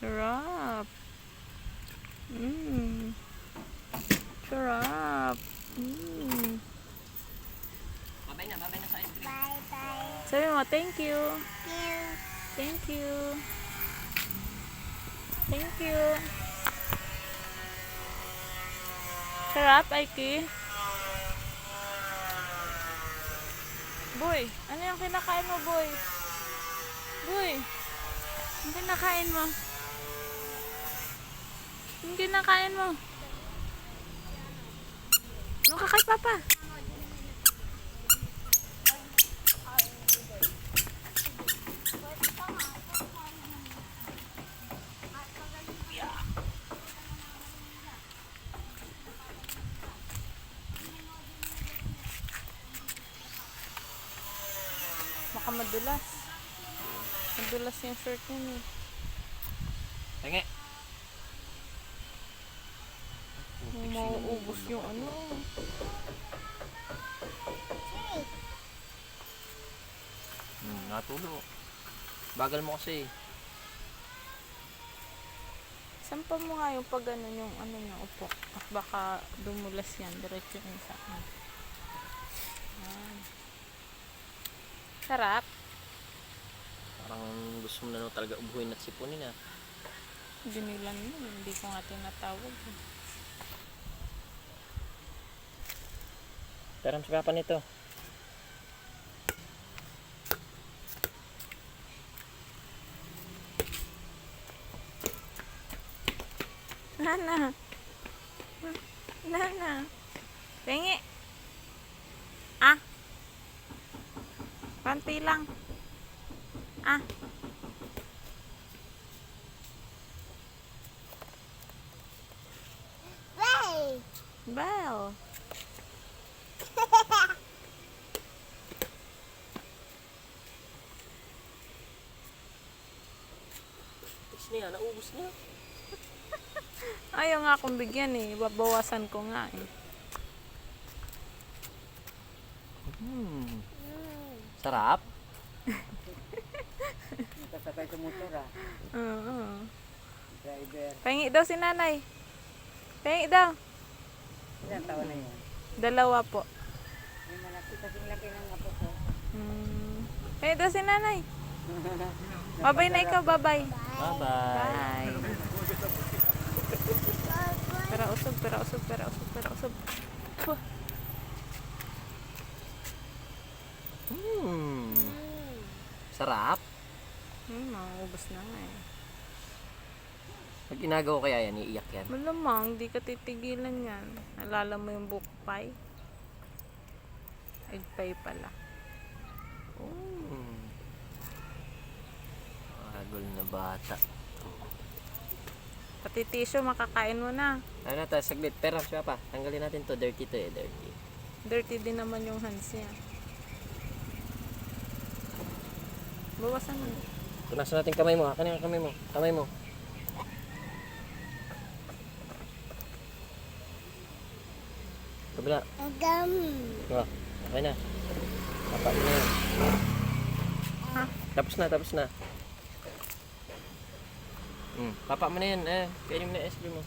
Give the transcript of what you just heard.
Sarap. Sarap. Babay na sa ice cream. Bye-bye. Sabi mo, thank you. Thank you. Thank you. Thank you. Sarap, Aiki. Boy, ano yung kinakain mo, boy? Boy, yung kinakain mo? Yung kinakain mo? Ano ka kay Papa? Baka madulas. Madulas yung shirt niya eh. Tingi. Mauubos yung ano. Natulo. Bagal mo kasi. Sampa mo nga yung pag ano yung ano niya upo. At baka dumulas yan. Diretso yung sa akin. Yan. Sarap. Parang gusto mo na talaga ubuhin at sipunin ah. Binilan mo. Hindi ko nga tinatawag. Pero ang sagapan nito. Nana. Nana. Pengi. Ah. Konti lang. Ah. Bye. Bell. Tapos niya, naubos niya. Ayaw nga akong bigyan eh. Babawasan ko nga eh. Sarap. Nakasakay sa motor ah. Oo. Driver. Pengi daw si nanay. Pengi daw. Ilang taon na yun? 2 po. Yung malaki kasing laki ng apo ko. Pengi daw si nanay. Babay na ikaw, babay. Bye-bye. Bye. Pera usog, pera usog, pera usog, pera usog. Puh. Sarap. Maubos na nga eh. Pag ginagawa ko kaya yan, iiyak yan. Malamang, di ka titigilan yan. Nalala mo yung book pie? Egg pie pala. Agol na bata. Pati tissue, makakain mo na. Ano na tayo, saglit. Pero siya pa, tanggalin natin to. Dirty to eh, dirty. Dirty din naman yung hands niya. Bawasan mo. Punasan natin kamay mo. Akin yung kamay mo. Kamay mo. Kabila. Agam. Oh, okay na. Papa mo na yan. Ha? Tapos na, tapos na. Papa mo na yan. Kainin mo na ice cream mo.